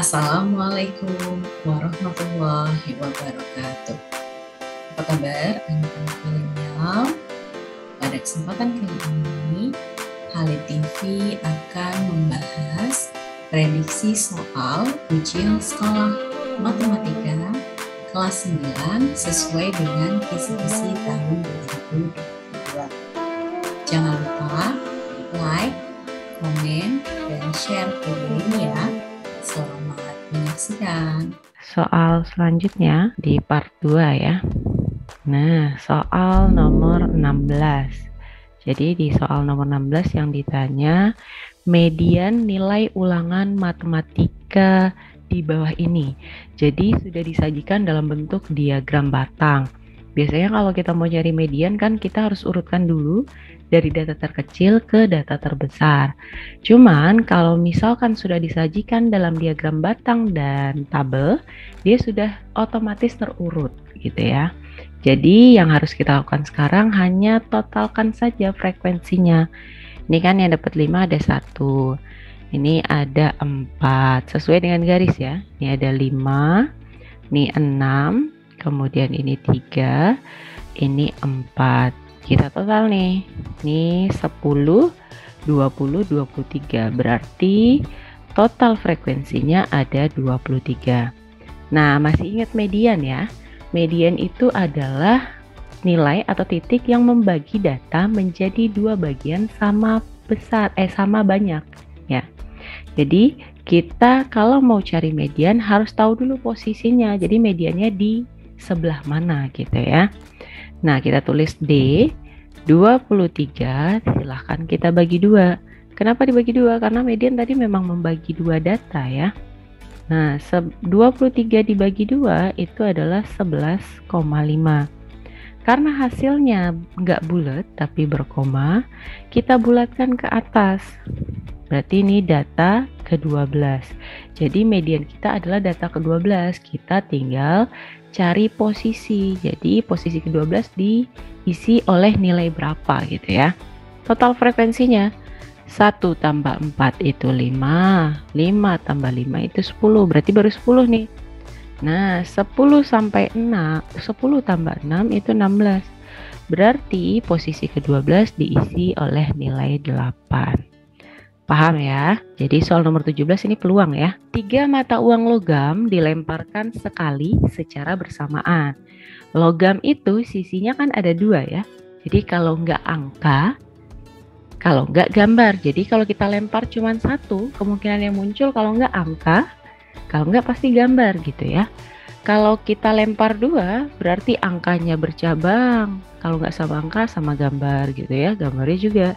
Assalamualaikum warahmatullahi wabarakatuh. Apa kabar anak-anak milenial? Pada kesempatan kali ini, Halid TV akan membahas prediksi soal ujian sekolah matematika kelas 9 sesuai dengan kisi-kisi tahun 2022. Jangan lupa like, komen, dan share video ini ya. Selamat menyaksikan. Soal selanjutnya di part 2 ya. Nah, soal nomor 16. Jadi di soal nomor 16 yang ditanya median nilai ulangan matematika di bawah ini. Jadi sudah disajikan dalam bentuk diagram batang. Biasanya kalau kita mau cari median kan kita harus urutkan dulu dari data terkecil ke data terbesar. Cuman kalau misalkan sudah disajikan dalam diagram batang dan tabel, dia sudah otomatis terurut gitu ya. Jadi yang harus kita lakukan sekarang hanya totalkan saja frekuensinya. Ini kan yang dapat 5 ada 1. Ini ada 4. Sesuai dengan garis ya. Ini ada 5, ini 6, kemudian ini 3, ini 4. Kita total nih. Ini 10, 20, 23. Berarti total frekuensinya ada 23. Nah, masih ingat median ya? Median itu adalah nilai atau titik yang membagi data menjadi dua bagian sama banyak ya. Jadi kita kalau mau cari median harus tahu dulu posisinya. Jadi mediannya di sebelah mana gitu ya. Nah, kita tulis D 23, silahkan kita bagi 2. Kenapa dibagi 2? Karena median tadi memang membagi 2 data ya. Nah, 23 dibagi 2 itu adalah 11,5. Karena hasilnya nggak bulat tapi berkoma, kita bulatkan ke atas. Berarti ini data ke-12. Jadi median kita adalah data ke-12. Kita tinggal cari posisi. Jadi posisi ke-12 diisi oleh nilai berapa gitu ya. Total frekuensinya 1 tambah 4 itu 5. 5 tambah 5 itu 10. Berarti baru 10 nih. Nah, 10 sampai 6, 10 tambah 6 itu 16. Berarti posisi ke-12 diisi oleh nilai 8. Paham ya? Jadi soal nomor 17 ini peluang ya. 3 mata uang logam dilemparkan sekali secara bersamaan. Logam itu sisinya kan ada 2 ya. Jadi kalau nggak angka, kalau nggak gambar. Jadi kalau kita lempar cuma 1, kemungkinan yang muncul kalau nggak angka, kalau nggak pasti gambar gitu ya. Kalau kita lempar 2, berarti angkanya bercabang. Kalau nggak sama angka, sama gambar gitu ya. Gambarnya juga.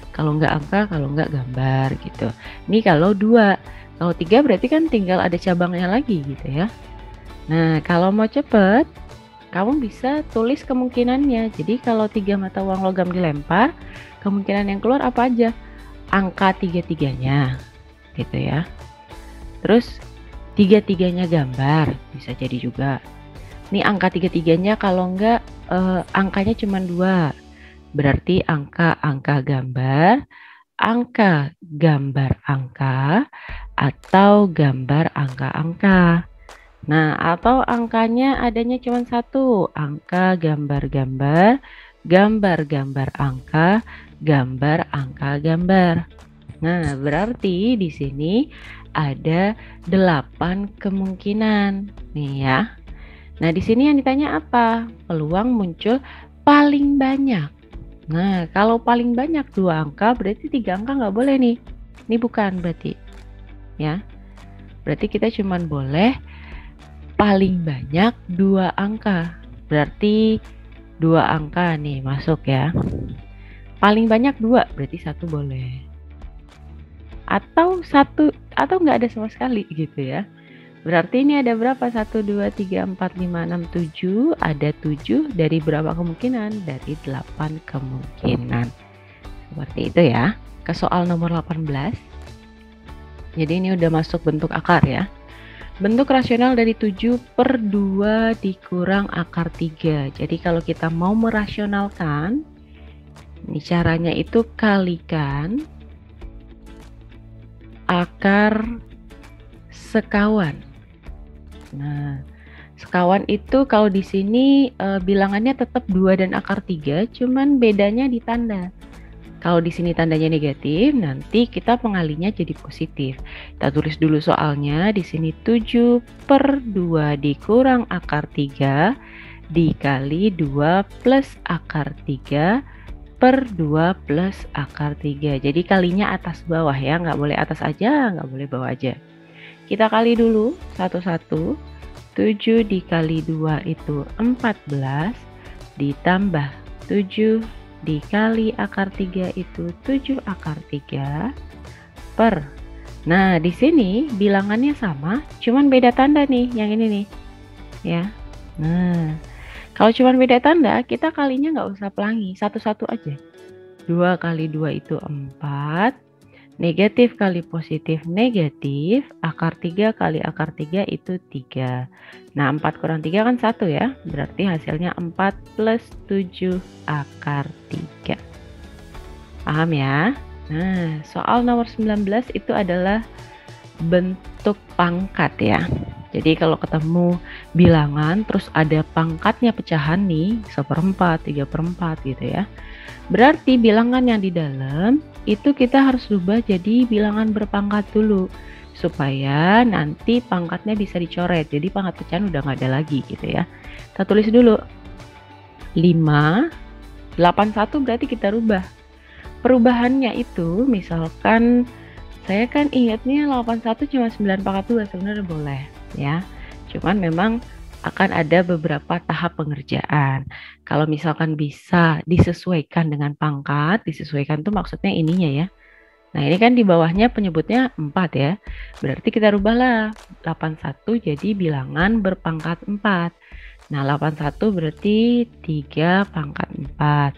Kalau nggak angka, kalau nggak gambar gitu. Ini kalau 2. Kalau 3 berarti kan tinggal ada cabangnya lagi gitu ya. Nah, kalau mau cepet, kamu bisa tulis kemungkinannya. Jadi kalau 3 mata uang logam dilempar, kemungkinan yang keluar apa aja? Angka 3-3-nya gitu ya. Terus 3-3-nya gambar, bisa jadi juga. Ini angka 3-3-nya kalau enggak angkanya cuma 2. Berarti angka gambar, angka gambar angka, atau gambar angka-angka. Nah, atau angkanya adanya cuma 1, angka gambar-gambar, gambar-gambar angka, gambar angka gambar. Nah, berarti di sini ada 8 kemungkinan nih ya. Nah, di sini yang ditanya apa? Peluang muncul paling banyak. Nah, kalau paling banyak 2 angka, berarti 3 angka nggak boleh nih. Ini bukan berarti. Ya. Berarti kita cuma boleh paling banyak 2 angka. Berarti 2 angka nih masuk ya. Paling banyak 2, berarti 1 boleh. Atau nggak ada sama sekali gitu ya. Berarti ini ada berapa? 1, 2, 3, 4, 5, 6, 7. Ada 7 dari berapa kemungkinan? Dari 8 kemungkinan. Seperti itu ya. Ke soal nomor 18. Jadi ini udah masuk bentuk akar ya. Bentuk rasional dari 7/2 dikurang akar 3. Jadi kalau kita mau merasionalkan, ini caranya itu kalikan akar sekawan. Nah, sekawan itu kalau di sini bilangannya tetap 2 dan akar 3, cuman bedanya di tanda. Kalau di sini tandanya negatif, nanti kita pengalinya jadi positif. Kita tulis dulu soalnya. Di sini 7/2 dikurang akar 3 dikali 2 plus akar 3/2 plus akar 3. Jadi kalinya atas bawah ya, nggak boleh atas aja, nggak boleh bawah aja. Kita kali dulu satu-satu. 7 dikali 2 itu 14, ditambah 7 dikali akar 3 itu 7 akar 3 per. Nah, di sini bilangannya sama, cuman beda tanda nih, yang ini nih. Ya. Nah, kalau cuman beda tanda, kita kalinya nggak usah pelangi, satu-satu aja. 2 kali 2 itu 4, negatif kali positif negatif, akar 3 kali akar 3 itu 3. Nah, 4 kurang 3 kan 1 ya, berarti hasilnya 4 plus 7 akar 3. Paham ya? Nah, soal nomor 19 itu adalah bentuk pangkat ya. Jadi kalau ketemu bilangan terus ada pangkatnya pecahan nih, 1/4, 3/4 gitu ya. Berarti bilangan yang di dalam itu kita harus rubah jadi bilangan berpangkat dulu supaya nanti pangkatnya bisa dicoret. Jadi pangkat pecahan udah nggak ada lagi gitu ya. Kita tulis dulu 5, 81 berarti kita rubah. Perubahannya itu misalkan saya kan ingatnya 81 cuma 9 pangkat 2, sebenarnya boleh ya. Cuman memang akan ada beberapa tahap pengerjaan. Kalau misalkan bisa disesuaikan dengan pangkat, disesuaikan tuh maksudnya ininya ya. Nah, ini kan di bawahnya penyebutnya 4 ya. Berarti kita rubahlah 81 jadi bilangan berpangkat 4. Nah, 81 berarti 3 pangkat 4.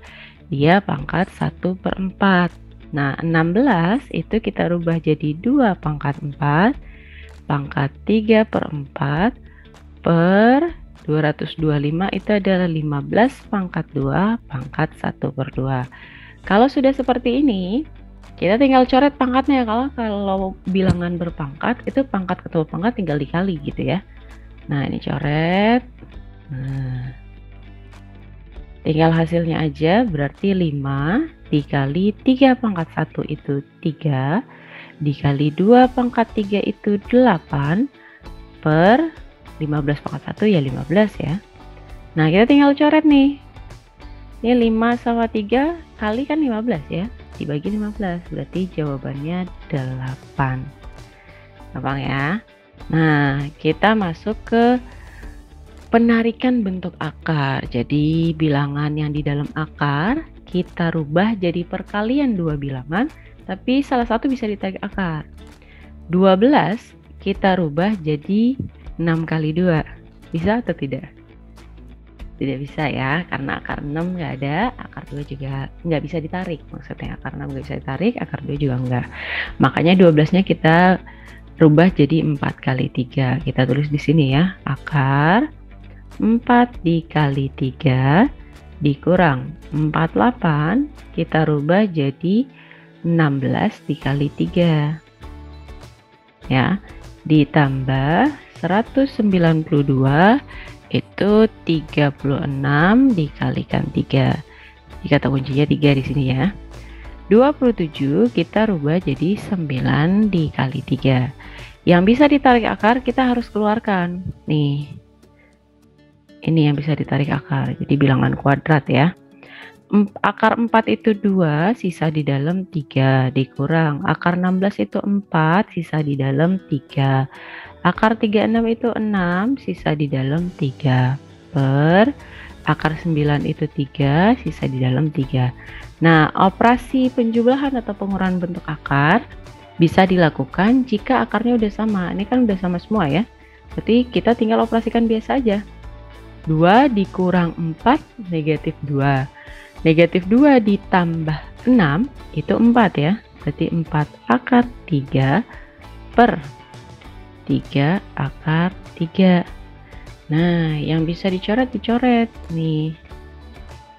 Dia pangkat 1/4. Nah, 16 itu kita rubah jadi 2 pangkat 4, pangkat 3/4 per 225 itu adalah 15 pangkat 2 pangkat 1/2. Kalau sudah seperti ini, kita tinggal coret pangkatnya. Kalau bilangan berpangkat, itu pangkat ketemu pangkat tinggal dikali gitu ya. Nah, ini coret. Nah, tinggal hasilnya aja, berarti 5 dikali 3 pangkat 1 itu 3, dikali 2 pangkat 3 itu 8, per 15 pangkat 1 ya 15 ya. Nah, kita tinggal coret nih. Ini 5 sama 3 kali kan 15 ya. Dibagi 15, berarti jawabannya 8. Gampang ya. Nah, kita masuk ke penarikan bentuk akar. Jadi bilangan yang di dalam akar kita rubah jadi perkalian 2 bilangan, tapi salah satu bisa ditarik akar. 12 kita rubah jadi 6 kali 2. Bisa atau tidak? Tidak bisa ya, karena akar 6 nggak ada, akar 2 juga nggak bisa ditarik. Maksudnya akar 6 nggak bisa ditarik, akar 2 juga nggak. Makanya 12-nya kita rubah jadi 4 kali 3. Kita tulis di sini ya, akar 4 dikali 3 dikurang 48, kita rubah jadi 16 dikali 3. Ya, ditambah 192 itu 36 dikalikan 3. Jadi kata kuncinya 3 di sini ya. 27 kita rubah jadi 9 dikali 3. Yang bisa ditarik akar kita harus keluarkan. Nih. Ini yang bisa ditarik akar. Jadi bilangan kuadrat ya. Akar 4 itu 2, sisa di dalam 3, dikurang. Akar 16 itu 4, sisa di dalam 3. Akar 36 itu 6, sisa di dalam 3. Per akar 9 itu 3, sisa di dalam 3. Nah, operasi penjumlahan atau pengurangan bentuk akar bisa dilakukan jika akarnya udah sama. Ini kan udah sama semua ya. Berarti kita tinggal operasikan biasa aja. 2 dikurang 4, negatif 2. Negatif 2 ditambah 6 itu 4 ya. Berarti 4 akar 3 per 3 akar 3. Nah, yang bisa dicoret dicoret nih.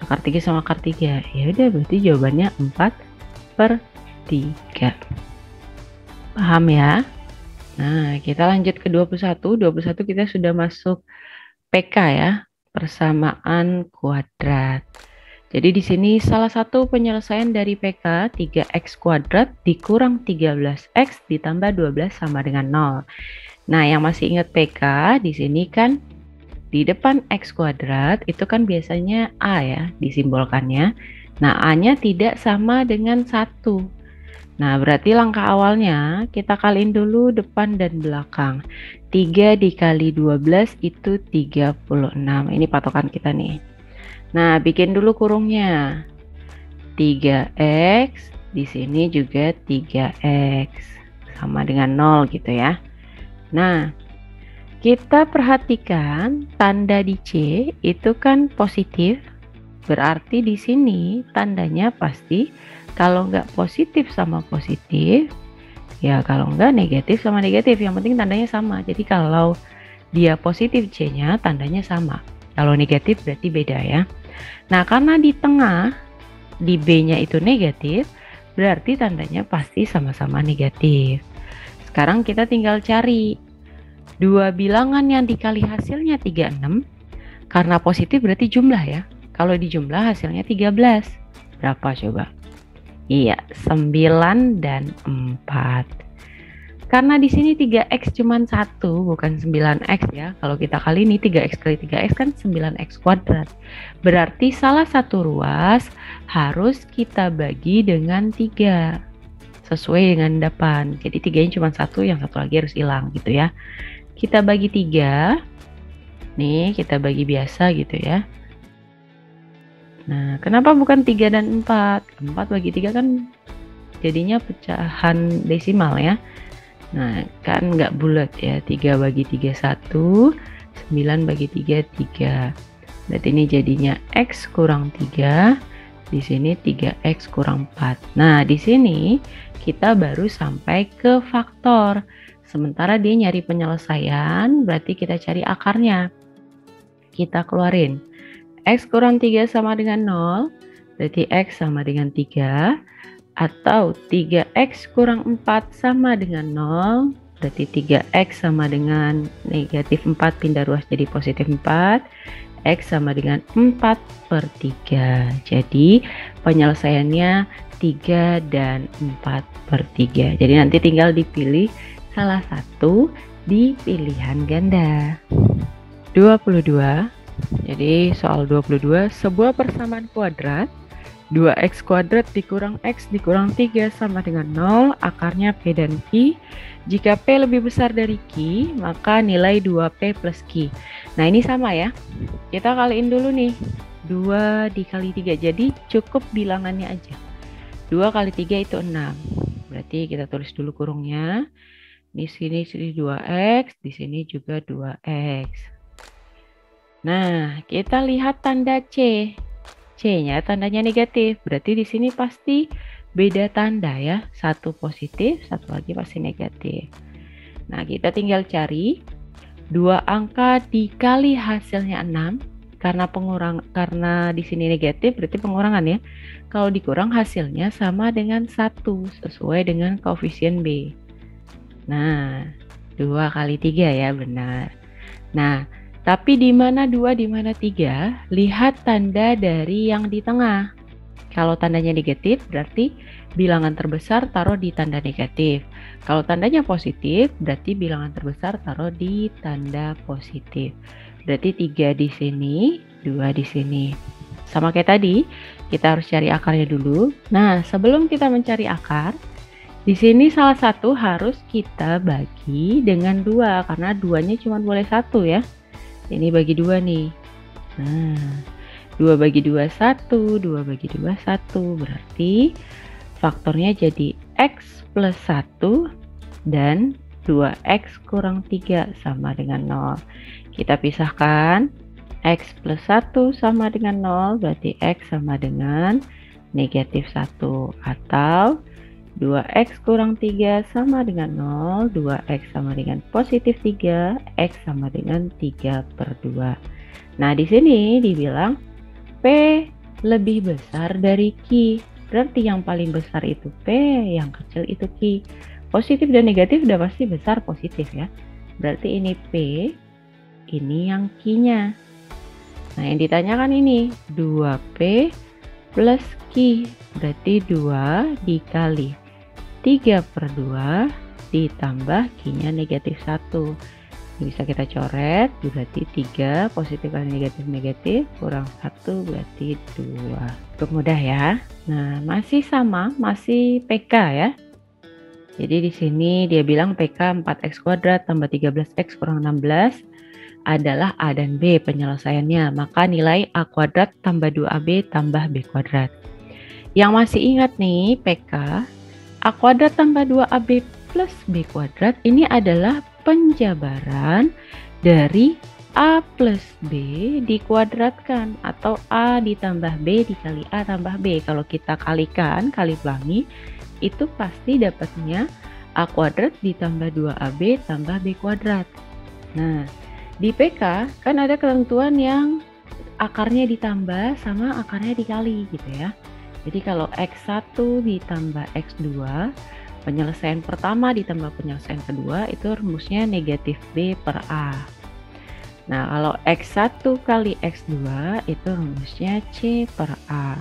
Akar 3 sama akar 3. Ya udah, berarti jawabannya 4/3. Paham ya? Nah, kita lanjut ke 21. 21 kita sudah masuk PK ya, persamaan kuadrat. Jadi di sini salah satu penyelesaian dari PK 3x kuadrat dikurang 13x ditambah 12 sama dengan 0. Nah, yang masih ingat PK di sini kan di depan x kuadrat itu kan biasanya A ya disimbolkannya. Nah, A-nya tidak sama dengan 1. Nah, berarti langkah awalnya kita kaliin dulu depan dan belakang. 3 dikali 12 itu 36. Ini patokan kita nih. Nah, bikin dulu kurungnya. 3x, di sini juga 3x. Sama dengan 0 gitu ya. Nah, kita perhatikan tanda di C itu kan positif. Berarti di sini tandanya pasti kalau nggak positif sama positif, ya kalau nggak negatif sama negatif. Yang penting tandanya sama. Jadi kalau dia positif C-nya, tandanya sama. Kalau negatif berarti beda ya. Nah, karena di tengah, di B-nya itu negatif, berarti tandanya pasti sama-sama negatif. Sekarang kita tinggal cari. Dua bilangan yang dikali hasilnya 36, karena positif berarti jumlah ya. Kalau dijumlah hasilnya 13. Berapa coba? Iya, 9 dan 4. Karena di sini 3x cuma 1, bukan 9x ya. Kalau kita kali ini 3x kali 3x kan 9x kuadrat. Berarti salah satu ruas harus kita bagi dengan 3. Sesuai dengan depan. Jadi 3-nya cuma 1, yang satu lagi harus hilang gitu ya. Kita bagi 3. Nih, kita bagi biasa gitu ya. Nah, kenapa bukan 3 dan 4? 4 bagi 3 kan jadinya pecahan desimal ya. Nah, kan nggak bulat ya. 3 bagi 3 1, 9 bagi 3 3. Berarti ini jadinya X kurang 3. Di sini 3X kurang 4. Nah, di sini kita baru sampai ke faktor. Sementara dia nyari penyelesaian, berarti kita cari akarnya. Kita keluarin. X kurang 3 sama dengan 0, berarti X sama dengan 3. Atau 3x kurang 4 sama dengan 0, berarti 3x sama dengan negatif 4 pindah ruas jadi positif 4, x sama dengan 4/3. Jadi penyelesaiannya 3 dan 4/3. Jadi nanti tinggal dipilih salah satu di pilihan ganda. 22. Jadi soal 22, sebuah persamaan kuadrat 2x kuadrat dikurang x dikurang 3 sama dengan 0, akarnya P dan Q. Jika P lebih besar dari Q, maka nilai 2P plus Q. Nah, ini sama ya. Kita kaliin dulu nih. 2 dikali 3, jadi cukup bilangannya aja. 2 kali 3 itu 6. Berarti kita tulis dulu kurungnya. Di sini 2x, di sini juga 2x. Nah, kita lihat tanda C. C-nya tandanya negatif, berarti di sini pasti beda tanda ya. Satu positif, satu lagi pasti negatif. Nah, kita tinggal cari 2 angka dikali hasilnya 6. Karena di sini negatif, berarti pengurangan ya. Kalau dikurang hasilnya sama dengan 1, sesuai dengan koefisien B. Nah, 2 kali 3 ya, benar. Nah, tapi di mana 2, di mana 3? Lihat tanda dari yang di tengah. Kalau tandanya negatif, berarti bilangan terbesar taruh di tanda negatif. Kalau tandanya positif, berarti bilangan terbesar taruh di tanda positif. Berarti 3 di sini, 2 di sini. Sama kayak tadi, kita harus cari akarnya dulu. Nah, sebelum kita mencari akar, di sini salah satu harus kita bagi dengan 2, karena 2-nya cuma boleh 1 ya. Ini bagi 2 nih. Nah, 2 bagi 2 1, 2 bagi 2 1. Berarti faktornya jadi X plus 1 dan 2X kurang 3 sama dengan 0. Kita pisahkan. X plus 1 sama dengan 0, berarti X sama dengan negatif 1. Atau 2x kurang 3 sama dengan 0, 2x sama dengan positif 3, x sama dengan 3/2. Nah, di sini dibilang P lebih besar dari Q. Berarti yang paling besar itu P, yang kecil itu Q. positif dan negatif udah pasti besar positif ya. Berarti ini P, ini yang Q-nya. Nah, yang ditanyakan ini 2P plus Q. Berarti 2 dikali 3/2 ditambah Q-nya negatif 1. Bisa kita coret, berarti 3 positif kali negatif kurang 1 berarti 2. Cukup mudah ya. Nah, masih sama, masih PK ya. Jadi di sini dia bilang PK 4x kuadrat tambah 13x kurang 16 adalah A dan B penyelesaiannya. Maka nilai A kuadrat tambah 2AB tambah B kuadrat. Yang masih ingat nih PK, A kuadrat tambah 2AB plus B kuadrat ini adalah penjabaran dari A plus B dikuadratkan atau A ditambah B dikali A tambah B. Kalau kita kalikan, kali pelangi, itu pasti dapatnya A kuadrat ditambah 2AB tambah B kuadrat. Nah, di PK kan ada ketentuan yang akarnya ditambah sama akarnya dikali gitu ya. Jadi kalau X1 ditambah X2, penyelesaian pertama ditambah penyelesaian kedua itu rumusnya negatif B per A. Nah, kalau X1 kali X2 itu rumusnya C per A.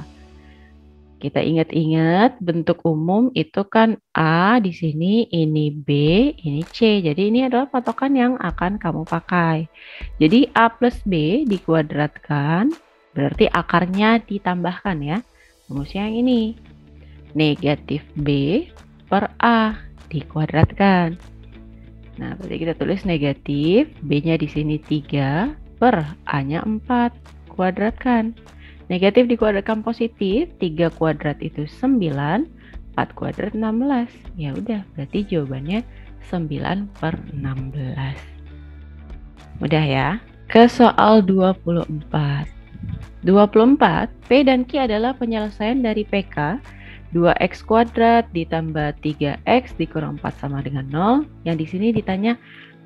Kita ingat-ingat bentuk umum itu kan A di sini, ini B, ini C. Jadi ini adalah patokan yang akan kamu pakai. Jadi A plus B dikuadratkan, berarti akarnya ditambahkan ya. Rumusnya yang ini. Negatif B per A dikuadratkan. Nah, berarti kita tulis negatif, B-nya di sini 3 per A-nya 4. Kuadratkan. Negatif dikuadratkan positif, 3 kuadrat itu 9, 4 kuadrat 16. Ya udah, berarti jawabannya 9 per 16. Mudah ya? Ke soal 24. 24, P dan Q adalah penyelesaian dari PK 2x kuadrat ditambah 3x dikurang 4 sama dengan 0. Yang di sini ditanya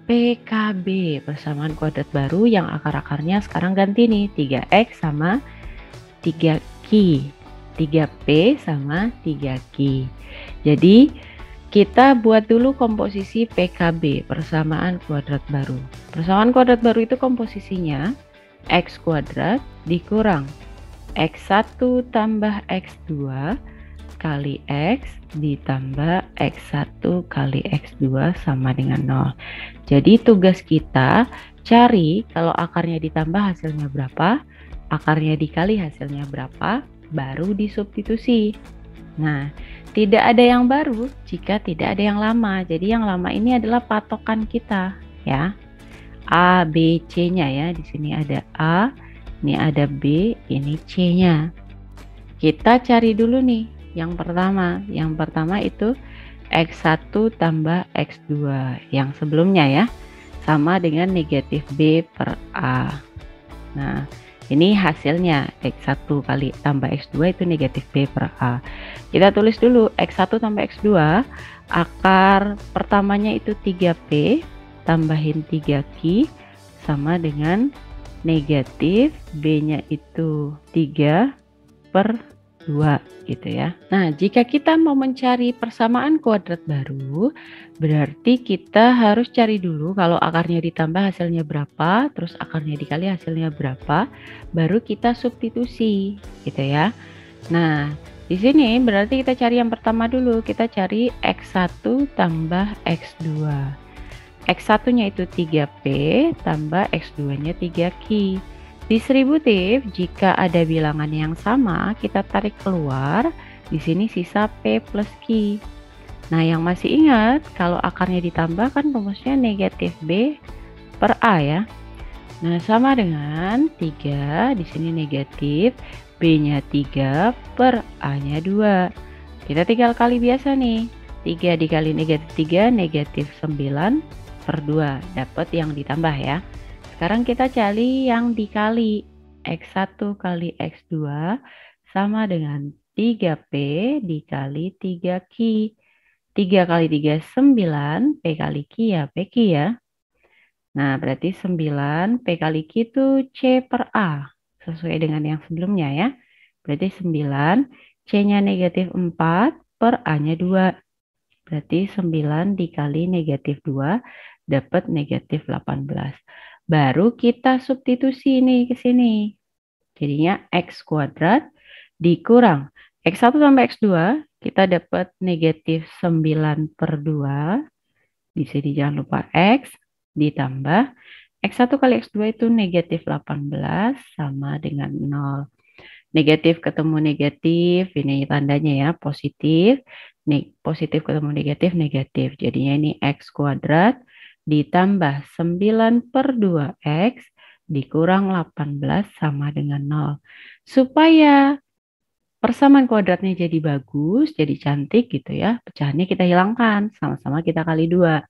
PKB, persamaan kuadrat baru yang akar-akarnya sekarang ganti nih, 3x sama 3Q, 3P sama 3Q. Jadi kita buat dulu komposisi PKB, persamaan kuadrat baru. Persamaan kuadrat baru itu komposisinya X kuadrat dikurang X1 tambah X2 kali X ditambah X1 kali X2 sama dengan 0. Jadi tugas kita cari kalau akarnya ditambah hasilnya berapa, akarnya dikali hasilnya berapa, baru disubstitusi. Nah, tidak ada yang baru jika tidak ada yang lama. Jadi yang lama ini adalah patokan kita ya. A, B, C-nya ya. Di sini ada A, ini ada B, ini C-nya. Kita cari dulu nih yang pertama. Yang pertama itu X1 tambah X2. Yang sebelumnya ya. Sama dengan negatif B per A. Nah, ini hasilnya X1 kali tambah X2 itu negatif B per A. Kita tulis dulu X1 tambah X2. Akar pertamanya itu 3P. Tambahin 3Q sama dengan negatif B-nya itu 3 per 2 gitu ya. Nah, jika kita mau mencari persamaan kuadrat baru, berarti kita harus cari dulu kalau akarnya ditambah hasilnya berapa, terus akarnya dikali hasilnya berapa, baru kita substitusi gitu ya. Nah, di sini berarti kita cari yang pertama dulu, kita cari X1 tambah X2. X1-nya itu 3P tambah X2-nya 3Q. Distributif, jika ada bilangan yang sama, kita tarik keluar. Di sini sisa P plus Q. Nah, yang masih ingat, kalau akarnya ditambah kan rumusnya negatif B per A ya. Nah, sama dengan 3, di sini negatif, B-nya 3 per A-nya 2. Kita tinggal kali biasa nih. 3 dikali negatif 3, negatif 9 per 2, dapat yang ditambah ya. Sekarang kita cari yang dikali. X1 kali X2 sama dengan 3P dikali 3Q. 3 kali 3 9, P kali Q ya PQ ya. Nah, berarti 9 P kali Q itu C per A. Sesuai dengan yang sebelumnya ya. Berarti 9, C-nya negatif 4 per A-nya 2. Berarti 9 dikali negatif 2 dapat negatif 18. Baru kita substitusi nih ke sini. Jadinya X kuadrat dikurang X1 sampai X2 kita dapat negatif 9 per 2. Di sini jangan lupa X ditambah X1 kali X2 itu negatif 18 sama dengan 0. Negatif ketemu negatif, ini tandanya ya, positif. Positif ketemu negatif, negatif. Jadinya ini X kuadrat ditambah 9 per 2X dikurang 18 sama dengan 0. Supaya persamaan kuadratnya jadi bagus, jadi cantik gitu ya, pecahannya kita hilangkan, sama-sama kita kali 2.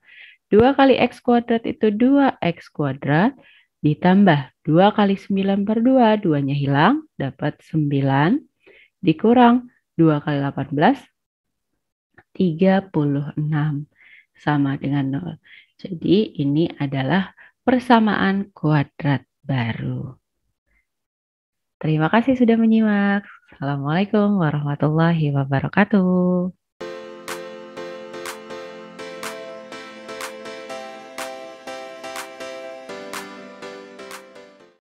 2 kali X kuadrat itu 2X kuadrat ditambah 2 kali 9 per 2, 2-nya hilang, dapat 9, dikurang 2 kali 18, 36, sama dengan 0. Jadi ini adalah persamaan kuadrat baru. Terima kasih sudah menyimak. Assalamualaikum warahmatullahi wabarakatuh.